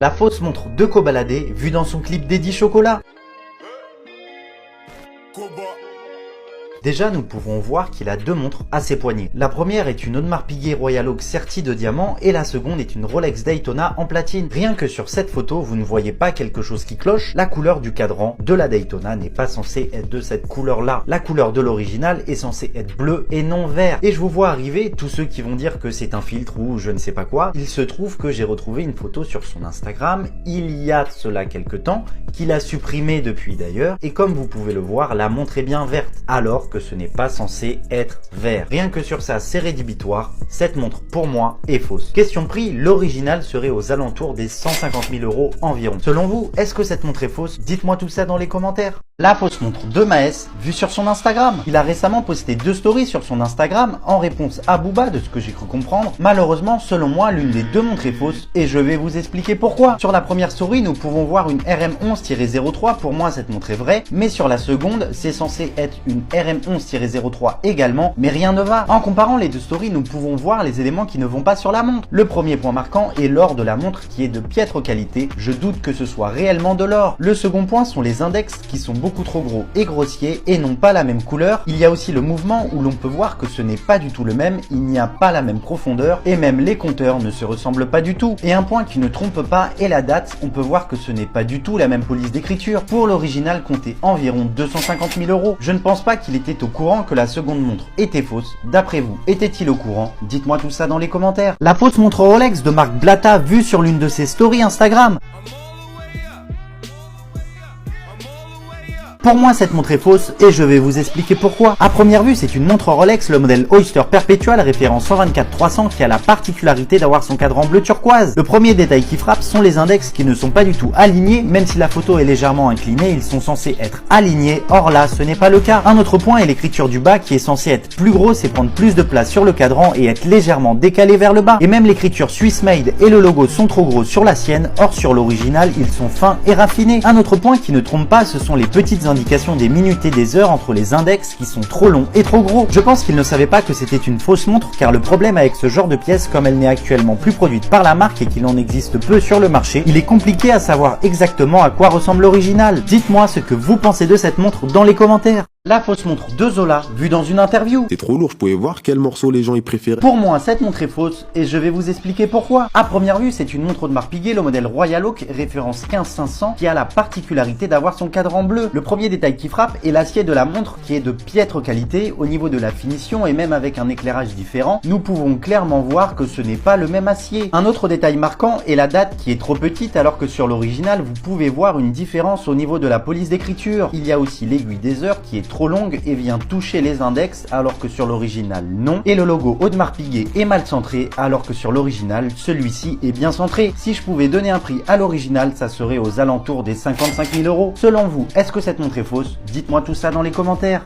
La fausse montre de Kobalade vue dans son clip d'Eddie Chocolat. Déjà, nous pouvons voir qu'il a deux montres à ses poignets. La première est une Audemars Piguet Royal Oak sertie de diamant et la seconde est une Rolex Daytona en platine. Rien que sur cette photo, vous ne voyez pas quelque chose qui cloche. La couleur du cadran de la Daytona n'est pas censée être de cette couleur-là. La couleur de l'original est censée être bleu et non vert. Et je vous vois arriver tous ceux qui vont dire que c'est un filtre ou je ne sais pas quoi. Il se trouve que j'ai retrouvé une photo sur son Instagram il y a de cela quelques temps, qu'il a supprimé depuis d'ailleurs. Et comme vous pouvez le voir, la montre est bien verte, alors que ce n'est pas censé être vert. Rien que sur ça, c'est rédhibitoire. Cette montre, pour moi, est fausse. Question prix, l'original serait aux alentours des 150 000 € environ. Selon vous, est-ce que cette montre est fausse? Dites-moi tout ça dans les commentaires. La fausse montre de Maes, vue sur son Instagram. Il a récemment posté 2 stories sur son Instagram en réponse à Booba, de ce que j'ai cru comprendre. Malheureusement, selon moi, l'une des deux montres est fausse et je vais vous expliquer pourquoi. Sur la première story, nous pouvons voir une RM11-03. Pour moi, cette montre est vraie, mais sur la seconde, c'est censé être une RM11-03 également, mais rien ne va. En comparant les deux stories, nous pouvons voir les éléments qui ne vont pas sur la montre. Le premier point marquant est l'or de la montre qui est de piètre qualité. Je doute que ce soit réellement de l'or. Le second point sont les index qui sont beaucoup trop gros et grossiers et n'ont pas la même couleur. Il y a aussi le mouvement où l'on peut voir que ce n'est pas du tout le même, il n'y a pas la même profondeur et même les compteurs ne se ressemblent pas du tout. Et un point qui ne trompe pas est la date, on peut voir que ce n'est pas du tout la même police d'écriture. Pour l'original comptait environ 250 000 €. Je ne pense pas qu'il était au courant que la seconde montre était fausse. D'après vous, était-il au courant? Dites-moi tout ça dans les commentaires. La fausse montre Rolex de Marc Blatta vue sur l'une de ses stories Instagram. Pour moi, cette montre est fausse et je vais vous expliquer pourquoi. À première vue, c'est une montre Rolex, le modèle Oyster Perpetual référence 124-300 qui a la particularité d'avoir son cadran bleu turquoise. Le premier détail qui frappe sont les index qui ne sont pas du tout alignés, même si la photo est légèrement inclinée, ils sont censés être alignés, or là, ce n'est pas le cas. Un autre point est l'écriture du bas qui est censée être plus grosse et prendre plus de place sur le cadran et être légèrement décalée vers le bas. Et même l'écriture Swiss Made et le logo sont trop gros sur la sienne, or sur l'original, ils sont fins et raffinés. Un autre point qui ne trompe pas, ce sont les petites indication des minutes et des heures entre les index qui sont trop longs et trop gros. Je pense qu'il ne savait pas que c'était une fausse montre car le problème avec ce genre de pièce, comme elle n'est actuellement plus produite par la marque et qu'il en existe peu sur le marché, il est compliqué à savoir exactement à quoi ressemble l'original. Dites-moi ce que vous pensez de cette montre dans les commentaires. La fausse montre de Zola, vue dans une interview. C'est trop lourd, je pouvais voir quel morceau les gens y préféraient. Pour moi, cette montre est fausse et je vais vous expliquer pourquoi. À première vue, c'est une montre Audemars Piguet, le modèle Royal Oak, référence 15500, qui a la particularité d'avoir son cadran bleu. Le premier détail qui frappe est l'acier de la montre qui est de piètre qualité au niveau de la finition et même avec un éclairage différent, nous pouvons clairement voir que ce n'est pas le même acier. Un autre détail marquant est la date qui est trop petite alors que sur l'original, vous pouvez voir une différence au niveau de la police d'écriture. Il y a aussi l'aiguille des heures qui est trop longue et vient toucher les index alors que sur l'original non, et le logo Audemars Piguet est mal centré alors que sur l'original celui-ci est bien centré. Si je pouvais donner un prix à l'original, ça serait aux alentours des 55 000 €. Selon vous, est-ce que cette montre est fausse? Dites-moi tout ça dans les commentaires.